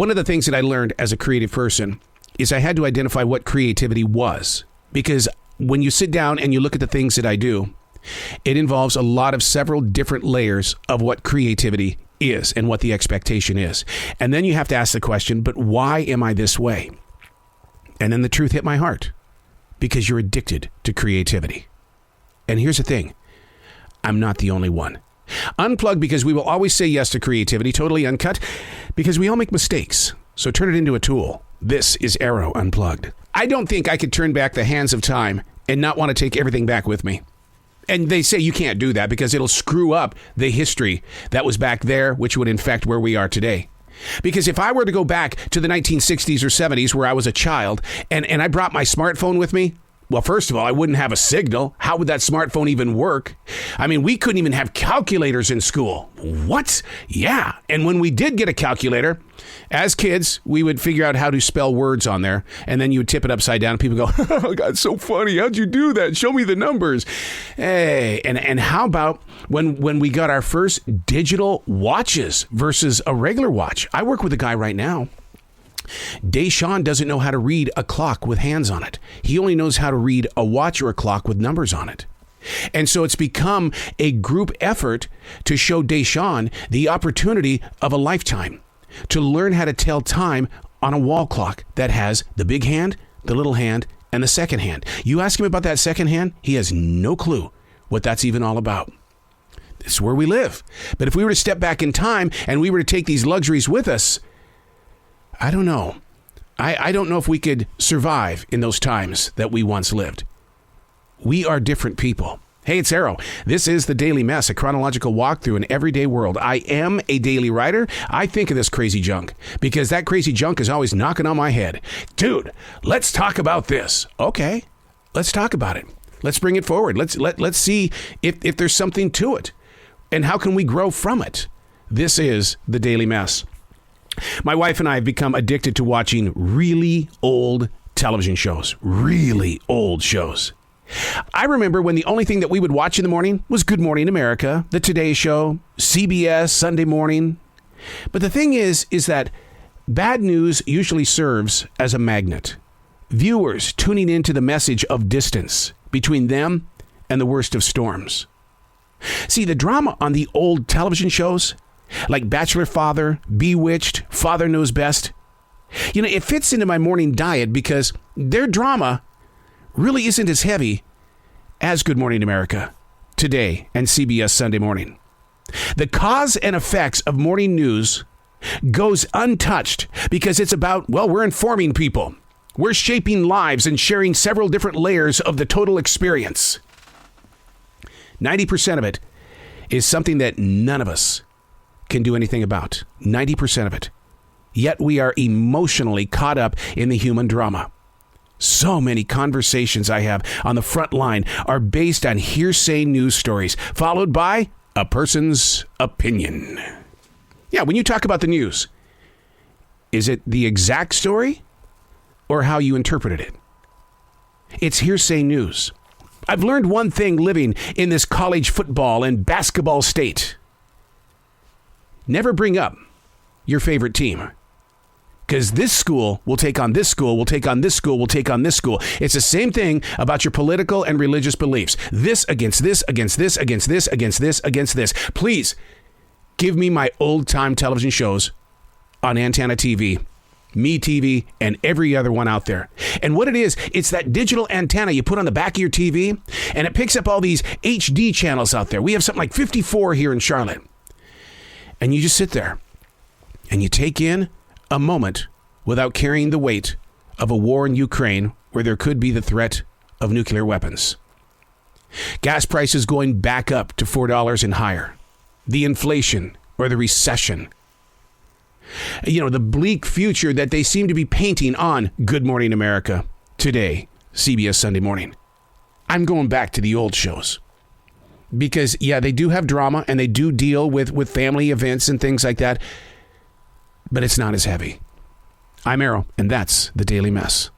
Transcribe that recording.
One of the things that I learned as a creative person is I had to identify what creativity was. Because when you sit down and you look at the things that I do, it involves a lot of several different layers of what creativity is and what the expectation is. And then you have to ask the question, but why am I this way? And then the truth hit my heart. Because you're addicted to creativity. And here's the thing. I'm not the only one. Unplugged, because we will always say yes to creativity, totally uncut, because we all make mistakes. So turn it into a tool. This is Arroe Unplugged. I don't think I could turn back the hands of time and not want to take everything back with me. And they say you can't do that because it'll screw up the history that was back there, which would infect where we are today. Because if I were to go back to the 1960s or 70s where I was a child and I brought my smartphone with me, well, first of all, I wouldn't have a signal. How would that smartphone even work? I mean, we couldn't even have calculators in school. What? Yeah. And when we did get a calculator, as kids, we would figure out how to spell words on there. And then you would tip it upside down. And people go, oh, God, so funny. How'd you do that? Show me the numbers. Hey, and how about when we got our first digital watches versus a regular watch? I work with a guy right now. Deshaun doesn't know how to read a clock with hands on it. He only knows how to read a watch or a clock with numbers on it. And so it's become a group effort to show Deshaun the opportunity of a lifetime to learn how to tell time on a wall clock that has the big hand, the little hand, and the second hand. You ask him about that second hand, he has no clue what that's even all about. This is where we live. But if we were to step back in time and we were to take these luxuries with us, I don't know. I don't know if we could survive in those times that we once lived. We are different people. Hey, it's Arroe. This is The Daily Mess, a chronological walk through an everyday world. I am a daily writer. I think of this crazy junk because that crazy junk is always knocking on my head. Dude, let's talk about this. Okay, let's talk about it. Let's bring it forward. Let's see if there's something to it and how can we grow from it. This is The Daily Mess. My wife and I have become addicted to watching really old television shows. Really old shows. I remember when the only thing that we would watch in the morning was Good Morning America, The Today Show, CBS, Sunday Morning. But the thing is that bad news usually serves as a magnet. Viewers tuning into the message of distance between them and the worst of storms. See, the drama on the old television shows, like Bachelor Father, Bewitched, Father Knows Best, it fits into my morning diet because their drama really isn't as heavy as Good Morning America, Today, and CBS Sunday Morning. The cause and effects of morning news goes untouched because it's about, we're informing people. We're shaping lives and sharing several different layers of the total experience. 90% of it is something that none of us can do anything about. 90% of it. Yet we are emotionally caught up in the human drama. So many conversations I have on the front line are based on hearsay news stories, followed by a person's opinion. Yeah, when you talk about the news, is it the exact story or how you interpreted it? It's hearsay news. I've learned one thing living in this college football and basketball state. Never bring up your favorite team. Because this school will take on this school, will take on this school, will take on this school. It's the same thing about your political and religious beliefs. This against this, against this, against this, against this, against this. Please give me my old-time television shows on Antenna TV, Me TV, and every other one out there. And what it is, it's that digital antenna you put on the back of your TV, and it picks up all these HD channels out there. We have something like 54 here in Charlotte. And you just sit there, and you take in a moment without carrying the weight of a war in Ukraine where there could be the threat of nuclear weapons. Gas prices going back up to $4 and higher. The inflation or the recession. The bleak future that they seem to be painting on Good Morning America, Today, CBS Sunday Morning. I'm going back to the old shows. Because, they do have drama and they do deal with family events and things like that. But it's not as heavy. I'm Arroe, and that's The Daily Mess.